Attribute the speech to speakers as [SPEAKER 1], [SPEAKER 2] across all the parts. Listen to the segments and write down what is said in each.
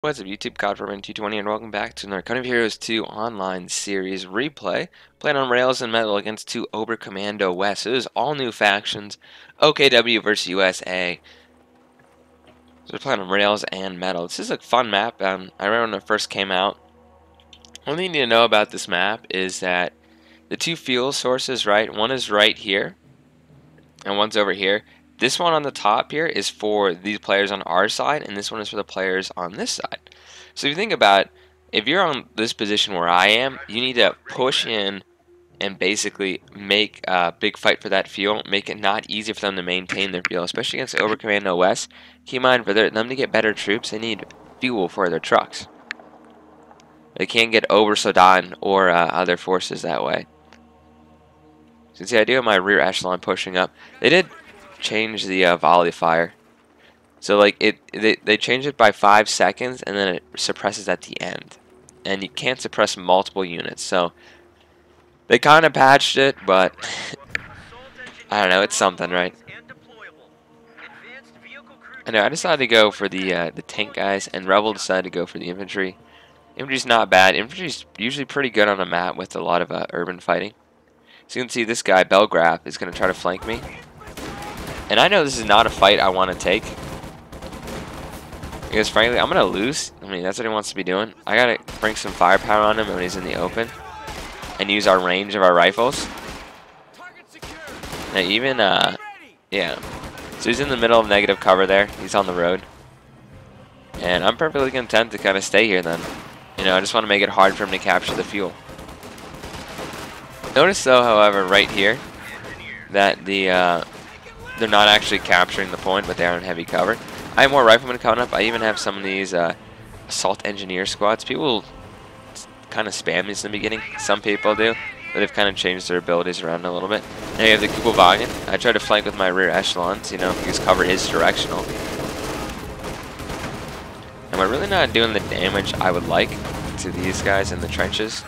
[SPEAKER 1] What's up YouTube, CodForman220 and welcome back to another Code of Heroes 2 online series replay. Playing on Rails and Metal against two Oberkommando West. So this is all new factions, OKW versus USA. So we're playing on Rails and Metal. This is a fun map. I remember when it first came out. One thing you need to know about this map is that the two fuel sources, right? One is right here and one's over here. This one on the top here is for these players on our side, and this one is for the players on this side. So if you think about it, if you're on this position where I am, you need to push in and basically make a big fight for that fuel, make it not easy for them to maintain their fuel, especially against the Oberkommando West. Keep in mind, for them to get better troops, they need fuel for their trucks. They can't get over Sudan or other forces that way. So you can see I do have my rear echelon pushing up. They did change the volley fire. So like they changed it by 5 seconds and then it suppresses at the end. And you can't suppress multiple units. So they kind of patched it, but I don't know, it's something, right? I know I decided to go for the tank guys, and Rebel decided to go for the infantry. Infantry's not bad. Infantry's usually pretty good on a map with a lot of urban fighting. So you can see this guy, Belgraph, is going to try to flank me. And I know this is not a fight I want to take. Because frankly, I'm going to lose. I mean, that's what he wants to be doing. I got to bring some firepower on him when he's in the open. And use our range of our rifles. Now even, yeah. So he's in the middle of negative cover there. He's on the road. And I'm perfectly content to kind of stay here then. You know, I just want to make it hard for him to capture the fuel. Notice though, however, right here, that they're not actually capturing the point, but they are in heavy cover. I have more riflemen coming up. I even have some of these assault engineer squads. People kind of spam these in the beginning. Some people do, but they've kind of changed their abilities around a little bit. Now you have the Kubelwagen. I try to flank with my rear echelons, you know, because cover is directional. And we're really not doing the damage I would like to these guys in the trenches.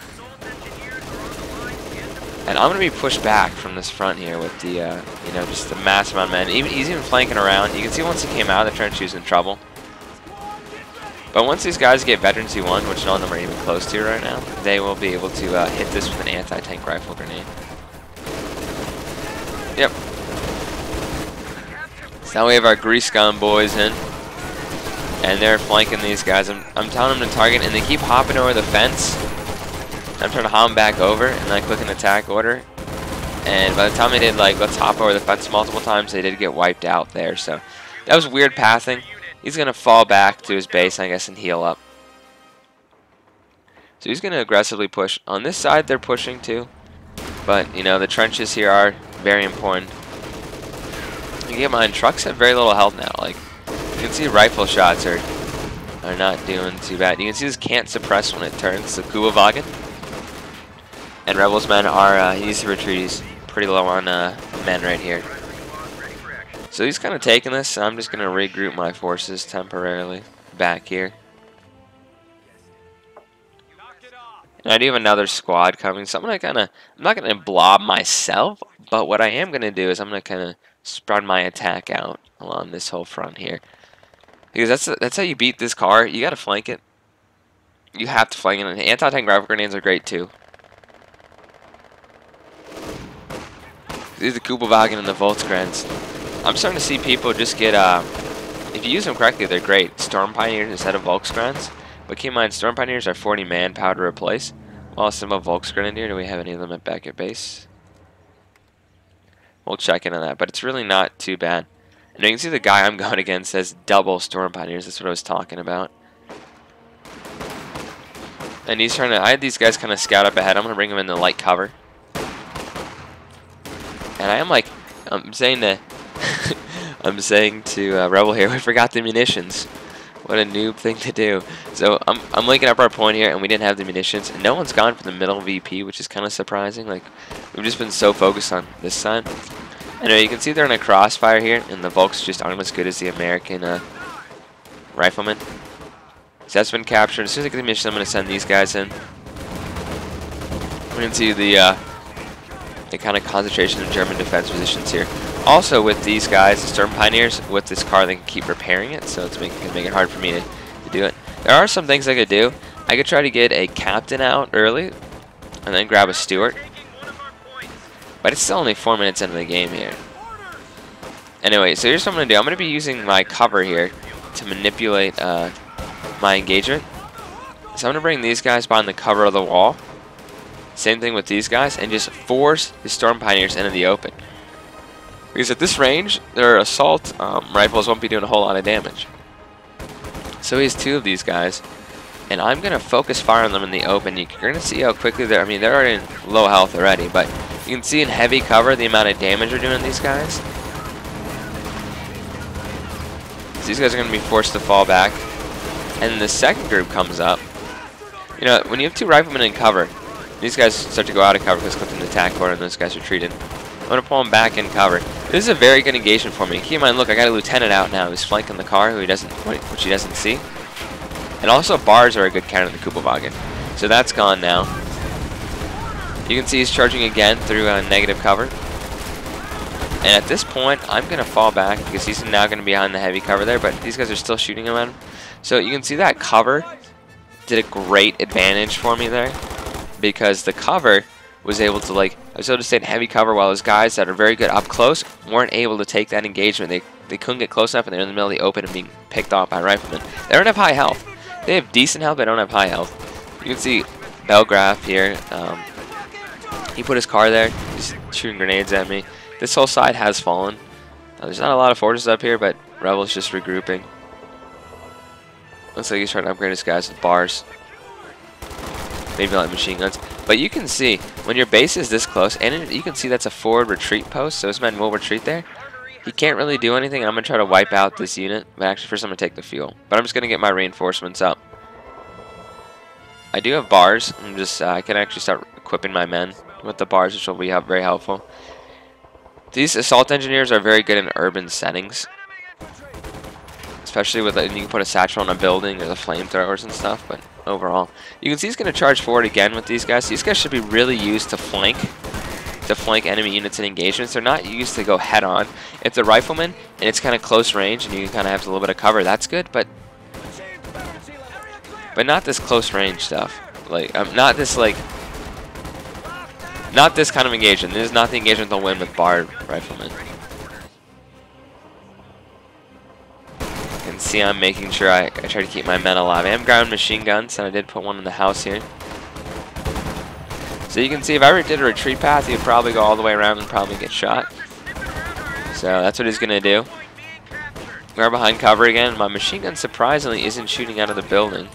[SPEAKER 1] And I'm going to be pushed back from this front here with the, you know, just the massive amount of men. He's even flanking around. You can see once he came out of the trench, he was in trouble. But once these guys get Veteran C1, which none of them are even close to right now, they will be able to hit this with an anti-tank rifle grenade. Yep. So now we have our grease gun boys in. And they're flanking these guys. I'm telling them to target, and they keep hopping over the fence. I'm trying to hop them back over, and I click an attack order. And by the time they did, like, let's hop over the fence multiple times, they did get wiped out there. So that was weird pathing. He's going to fall back to his base, I guess, and heal up. So he's going to aggressively push. On this side, they're pushing too. But, you know, the trenches here are very important. You get mine. Trucks have very little health now. Like, you can see rifle shots are not doing too bad. You can see this can't suppress when it turns the Kubelwagen. And Rebels men are, he needs to retreat. He's pretty low on men right here. So he's kind of taking this, so I'm just going to regroup my forces temporarily back here. And I do have another squad coming, so I'm going to I'm not going to blob myself, but what I am going to do is I'm going to kind of spread my attack out along this whole front here. Because that's how you beat this car. You got to flank it. You have to flank it. And anti-tank rifle grenades are great too. These are the Kubelwagen and the Volkskrans. I'm starting to see people just get, if you use them correctly, they're great. Storm Pioneers instead of Volkskrans. But keep in mind, Storm Pioneers are 40 manpower to replace. While some of Volksgrenadier, do we have any of them back at base? We'll check in on that, but it's really not too bad. And you can see the guy I'm going against has double Storm Pioneers. That's what I was talking about. And he's trying to, I had these guys kind of scout up ahead. I'm going to bring them into light cover. And I am like, I'm saying to Rebel here, we forgot the munitions. What a noob thing to do. So I'm linking up our point here, and we didn't have the munitions. And no one's gone for the middle VP, which is kind of surprising. Like, we've just been so focused on this side. I know you can see they're in a crossfire here, and the Volks just aren't as good as the American riflemen. So that's been captured. As soon as I get the munitions, I'm going to send these guys in. We can see the kind of concentration of German defense positions here. Also, with these guys, the Storm Pioneers, with this car, they can keep repairing it, so it's going to make it hard for me to do it. There are some things I could do. I could try to get a captain out early and then grab a steward. But it's still only 4 minutes into the game here. Anyway, so here's what I'm going to do. I'm going to be using my cover here to manipulate my engagement. So I'm going to bring these guys behind the cover of the wall. Same thing with these guys, and just force the Storm Pioneers into the open. Because at this range, their assault rifles won't be doing a whole lot of damage. So he has 2 of these guys, and I'm going to focus fire on them in the open. You're going to see how quickly they're, I mean, they're already in low health already, but you can see in heavy cover the amount of damage they're doing to these guys. So these guys are going to be forced to fall back. And the second group comes up. You know, when you have 2 riflemen in cover, these guys start to go out of cover because clipped in the attack order and those guys retreated. I'm going to pull them back in cover. This is a very good engagement for me. Keep in mind, look, I got a lieutenant out now who's flanking the car, which he doesn't see. And also bars are a good counter to the Kubelwagen. So that's gone now. You can see he's charging again through negative cover. And at this point, I'm going to fall back because he's now going to be behind the heavy cover there, but these guys are still shooting him at him. So you can see that cover did a great advantage for me there, because the cover was able to, like, I was able to stay in heavy cover while those guys that are very good up close weren't able to take that engagement. They couldn't get close enough, and they're in the middle of the open and being picked off by riflemen. They don't have high health. They have decent health, but they don't have high health. You can see Belgraph here. He put his car there. He's shooting grenades at me. This whole side has fallen. There's not a lot of forces up here, but Rebel's just regrouping. Looks like he's trying to upgrade his guys with bars. Maybe like machine guns. But you can see, when your base is this close, and you can see that's a forward retreat post, so his men will retreat there. He can't really do anything, and I'm going to try to wipe out this unit. But actually, first I'm going to take the fuel. But I'm just going to get my reinforcements up. I do have bars. I can actually start equipping my men with the bars, which will be very helpful. These assault engineers are very good in urban settings. Especially with, you can put a satchel on a building or the flamethrowers and stuff, but overall. You can see he's going to charge forward again with these guys. These guys should be really used to flank enemy units and engagements. They're not used to go head on. If the rifleman and it's kind of close range and you can kind of have a little bit of cover, that's good, but not this close range stuff. Like, not this kind of engagement. This is not the engagement they'll win with barred riflemen. You can see I'm making sure I try to keep my men alive. I have ground machine guns, and I did put one in the house here. So you can see if I ever did a retreat path, he would probably go all the way around and probably get shot. So that's what he's going to do. We're behind cover again. My machine gun surprisingly isn't shooting out of the building.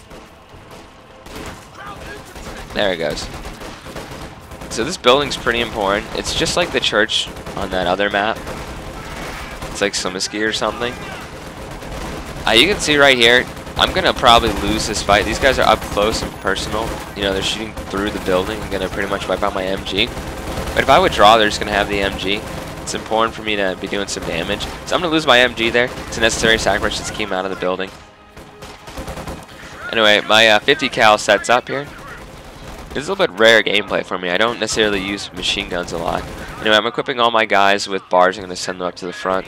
[SPEAKER 1] There it goes. So this building's pretty important. It's just like the church on that other map. It's like Sumiski or something. You can see right here, I'm going to probably lose this fight. These guys are up close and personal. You know, they're shooting through the building. I'm going to pretty much wipe out my MG. But if I withdraw, they're just going to have the MG. It's important for me to be doing some damage. So I'm going to lose my MG there. It's a necessary sacrifice just to keep him out of the building. Anyway, my 50 cal sets up here. This is a little bit rare gameplay for me. I don't necessarily use machine guns a lot. Anyway, I'm equipping all my guys with bars. I'm going to send them up to the front.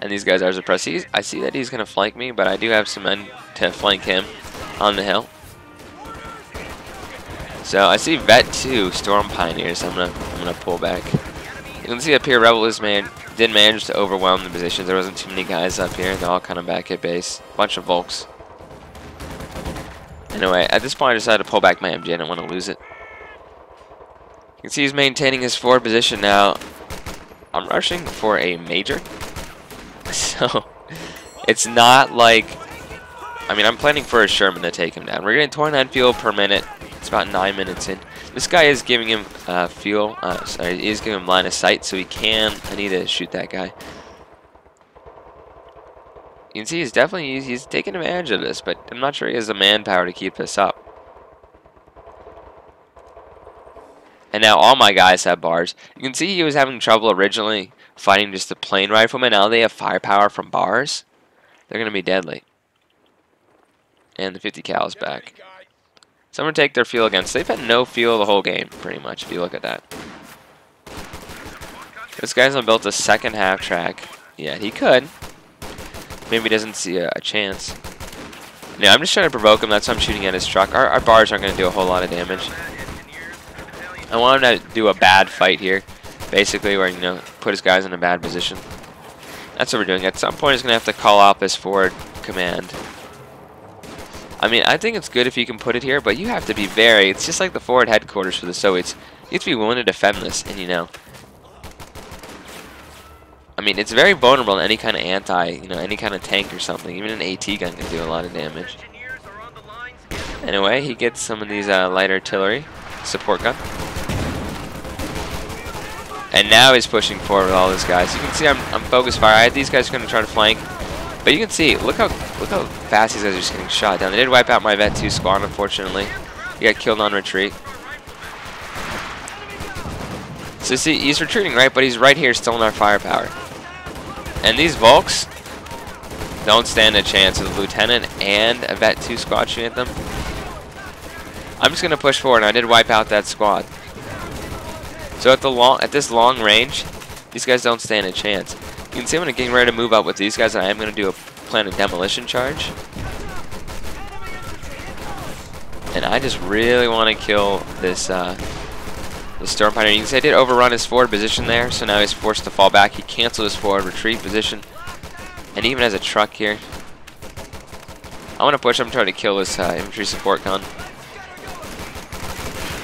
[SPEAKER 1] And these guys are suppressed. I see that he's going to flank me, but I do have some men to flank him on the hill. So I see Vet 2 Storm Pioneers. I'm gonna pull back. You can see up here, Rebel did manage to overwhelm the positions. There wasn't too many guys up here. They're all kind of back at base. Bunch of Volks. Anyway, at this point I decided to pull back my MG. I didn't want to lose it. You can see he's maintaining his forward position now. I'm rushing for a major. So, it's not like, I mean, I'm planning for a Sherman to take him down. We're getting 29 fuel per minute. It's about 9 minutes in. This guy is giving him fuel, he is giving him line of sight, so I need to shoot that guy. You can see he's taking advantage of this, but I'm not sure he has the manpower to keep this up. And now all my guys have bars. You can see he was having trouble originally fighting just the plain riflemen. Now they have firepower from bars. They're going to be deadly. And the 50 cal is back. So I'm going to take their fuel again. So they've had no fuel the whole game, pretty much, if you look at that. This guy's built a second half track. Yeah, he could. Maybe he doesn't see a chance. Yeah, I'm just trying to provoke him. That's why I'm shooting at his truck. Our bars aren't going to do a whole lot of damage. I want him to do a bad fight here. Basically, where, you know, put his guys in a bad position. That's what we're doing. At some point, he's going to have to call out this forward command. I mean, I think it's good if you can put it here, but you have to be very... It's just like the forward headquarters for the Soviets. You have to be willing to defend this, and, you know... I mean, it's very vulnerable in any kind of any kind of tank or something. Even an AT gun can do a lot of damage. Anyway, he gets some of these light artillery support gun. And now he's pushing forward with all these guys. You can see I'm focused fire. I had these guys going to try to flank. But you can see, look how fast these guys are just getting shot down. They did wipe out my Vet 2 squad, unfortunately. He got killed on retreat. So see, he's retreating, right? But he's right here still in our firepower. And these Volks don't stand a chance with a lieutenant and a Vet 2 squad shooting at them. I'm just going to push forward, and I did wipe out that squad. So at this long range, these guys don't stand a chance. You can see I'm going to get ready to move up with these guys, and I am going to do a planned demolition charge. And I just really want to kill this Storm Pioneer. You can see I did overrun his forward position there, so now he's forced to fall back. He canceled his forward retreat position, and he even has a truck here. I want to push him, try to kill this infantry support gun.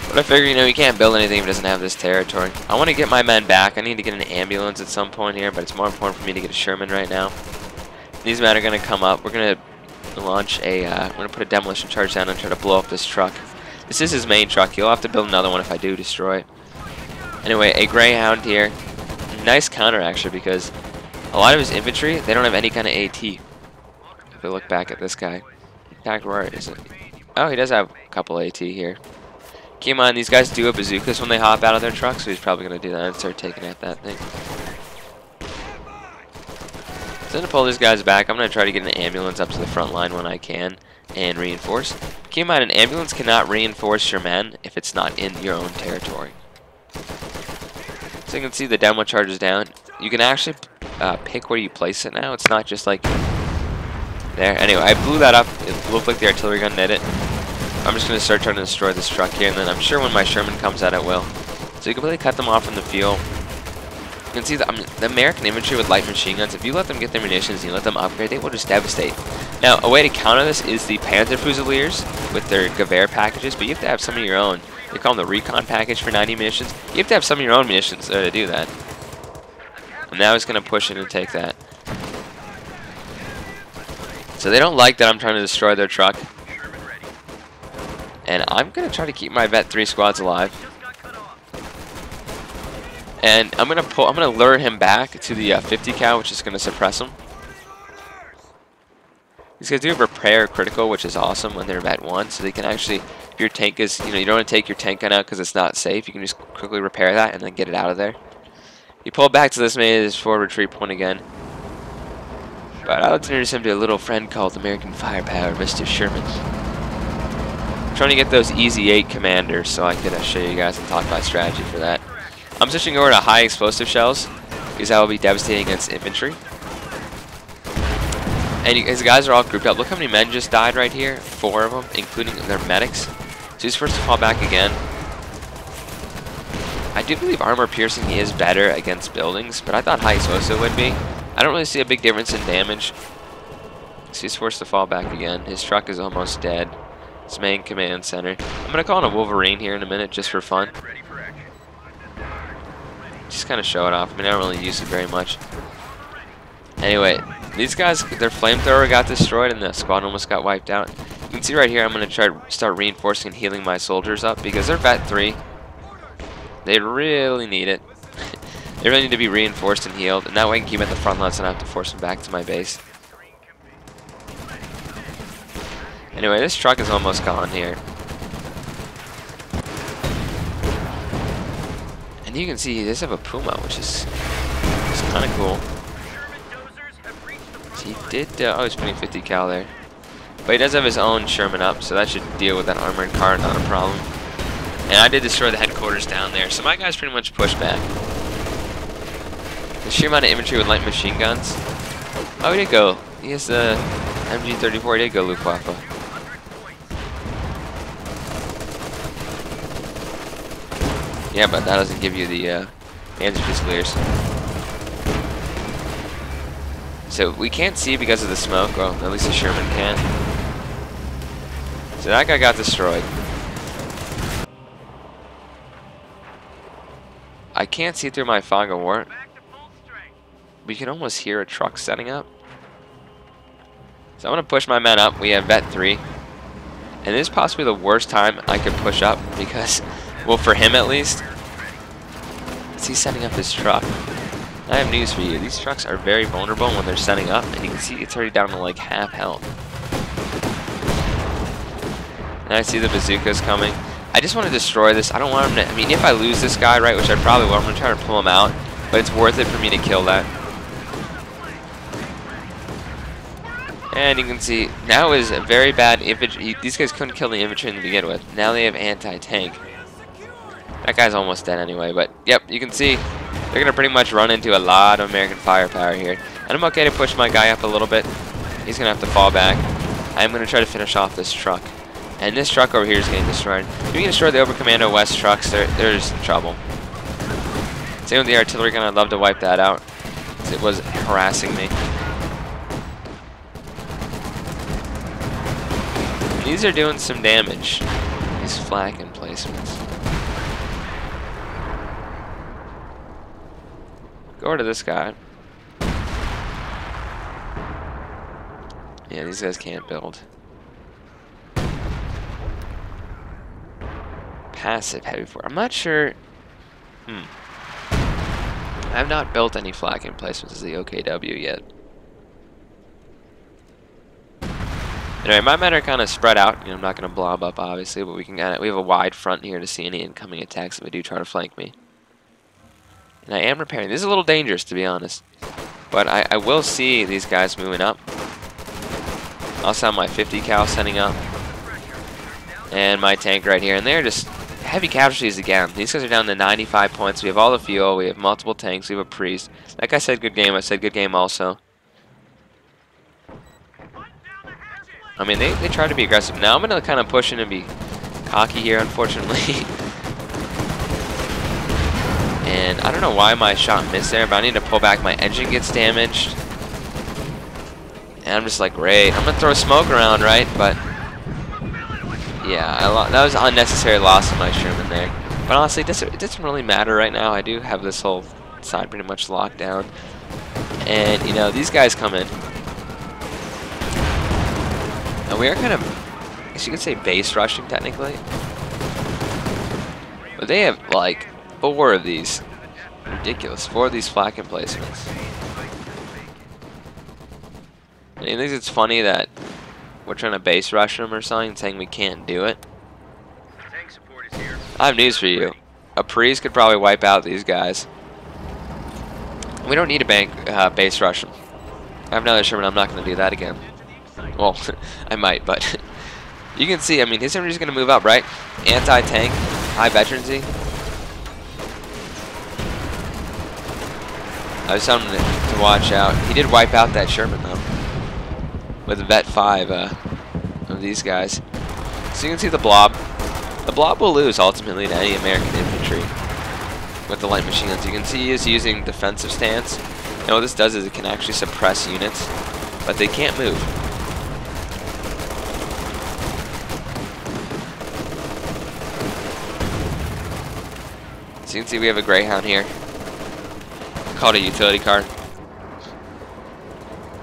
[SPEAKER 1] But I figure, you know, he can't build anything if he doesn't have this territory. I want to get my men back. I need to get an ambulance at some point here, but it's more important for me to get a Sherman right now. These men are going to come up. We're going to launch a, we're going to put a demolition charge down and try to blow up this truck. This is his main truck. He'll have to build another one if I do destroy it. Anyway, a Greyhound here. Nice counter, actually, because a lot of his infantry, they don't have any kind of AT. If we look back at this guy. In fact, where is it? Oh, he does have a couple AT here. Keep in mind, these guys do have bazookas when they hop out of their truck, so he's probably going to do that and start taking at that thing. So I'm going to pull these guys back. I'm going to try to get an ambulance up to the front line when I can and reinforce. Keep in mind, an ambulance cannot reinforce your men if it's not in your own territory. So you can see the demo charges down. You can actually pick where you place it now. It's not just like there. Anyway, I blew that up. It looked like the artillery gun did it. I'm just going to start trying to destroy this truck here, and then I'm sure when my Sherman comes out, it will. So you completely cut them off from the field. You can see the American infantry with light machine guns. If you let them get their munitions and you let them upgrade, they will just devastate. Now, a way to counter this is the Panzer Fusiliers with their Gewehr packages, but you have to have some of your own. They call them the Recon package for 90 munitions. You have to have some of your own munitions to do that. And now he's going to push in and take that. So they don't like that I'm trying to destroy their truck. And I'm going to try to keep my Vet 3 squads alive. And I'm going to lure him back to the 50 cal, which is going to suppress him. These guys do have repair critical, which is awesome when they're Vet 1, so they can actually, if your tank is, you know, you don't want to take your tank gun out because it's not safe, you can just quickly repair that and then get it out of there. He pulled back to this made his forward retreat point again. But I'll introduce him to a little friend called American Firepower, Mr. Sherman. I'm trying to get those Easy 8 commanders so I could show you guys and talk about strategy for that. I'm switching over to high explosive shells because that will be devastating against infantry. And his guys are all grouped up. Look how many men just died right here. 4 of them, including their medics. So he's first to fall back again. I do believe armor piercing is better against buildings, but I thought high explosive would be. I don't really see a big difference in damage. So he's forced to fall back again. His truck is almost dead. His main command center. I'm going to call in a Wolverine here in a minute just for fun. Just kind of show it off. I mean, I don't really use it very much. Anyway, these guys, their flamethrower got destroyed and the squad almost got wiped out. You can see right here I'm going to try to start reinforcing and healing my soldiers up because they're Vet 3. They really need it. They really need to be reinforced and healed, and that way I can keep at the front line so I don't have to force them back to my base. Anyway, this truck is almost gone here. And you can see they have a Puma, which is kind of cool. So he did, oh, he's putting 50 cal there. But he does have his own Sherman up, so that should deal with that armored car, not a problem. And I did destroy the headquarters down there, so my guys pretty much pushed back. The sheer amount of infantry with light machine guns. Oh, he did go. he has the MG34. He did go Luftwaffe. Yeah, but that doesn't give you the Panzer Fusiliers. So we can't see because of the smoke. Well, at least the Sherman can. So that guy got destroyed. I can't see through my fog of war. We can almost hear a truck setting up. So I'm going to push my men up. We have vet 3. And this is possibly the worst time I could push up because, well, for him at least, he's setting up his truck. I have news for you. These trucks are very vulnerable when they're setting up, and you can see it's already down to like half health. And I see the bazookas coming. I just want to destroy this. I don't want him to, I mean, if I lose this guy, right, which I probably will, I'm going to try to pull him out, but it's worth it for me to kill that. And you can see, now is a very bad infantry. These guys couldn't kill the infantry to begin with. Now they have anti-tank. That guy's almost dead anyway, but yep, you can see they're going to pretty much run into a lot of American firepower here. And I'm okay to push my guy up a little bit. He's going to have to fall back. I'm going to try to finish off this truck. And this truck over here is getting destroyed. If we can destroy the Oberkommando West trucks, they're just in trouble. Same with the artillery gun, I'd love to wipe that out. It was harassing me. These are doing some damage. These flak emplacements. Go over to this guy. Yeah, these guys can't build. Passive heavy force. I'm not sure. I have not built any flak emplacements as the OKW yet. Anyway, my men are kind of spread out. You know, I'm not going to blob up, obviously, but we have a wide front here to see any incoming attacks if they do try to flank me. And I am repairing. This is a little dangerous, to be honest. But I will see these guys moving up. Also have my 50 cal setting up. And my tank right here. And they're just heavy casualties again. These guys are down to 95 points. We have all the fuel. We have multiple tanks. We have a priest. Like I said, good game. I said good game also. I mean, they try to be aggressive. Now I'm going to kind of push in and be cocky here, unfortunately. And I don't know why my shot missed there, but I need to pull back. My engine gets damaged. And I'm just like, great. I'm going to throw smoke around, right? But, yeah, that was an unnecessary loss of my Sherman there. But honestly, it doesn't really matter right now. I do have this whole side pretty much locked down. And, you know, these guys come in. And we are kind of, I guess you could say, base rushing, technically. But they have, like, 4 of these. Ridiculous. 4 of these flak emplacements. And I think it's funny that we're trying to base rush them or something, saying we can't do it. I have news for you. A priest could probably wipe out these guys. We don't need to base rush them. I have another Sherman. I'm not going to do that again. Well, I might, but you can see, I mean, his infantry's going to move up, right? Anti-tank, high veterancy. I was telling him to watch out. He did wipe out that Sherman, though, with a vet 5 of these guys. So you can see the blob. The blob will lose, ultimately, to any American infantry with the light machine guns. You can see he is using defensive stance. And what this does is it can actually suppress units, but they can't move. So you can see we have a Greyhound here. Called a utility car.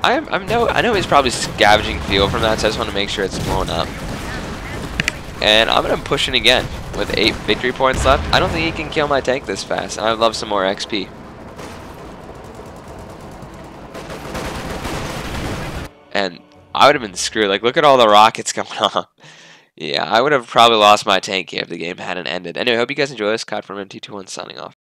[SPEAKER 1] I know he's probably scavenging fuel from that, so I just want to make sure it's blown up. And I'm going to push in again with 8 victory points left. I don't think he can kill my tank this fast. I would love some more XP. And I would have been screwed. Like, look at all the rockets going on. Yeah, I would have probably lost my tank here if the game hadn't ended. Anyway, I hope you guys enjoy this. Cod from MT21 signing off.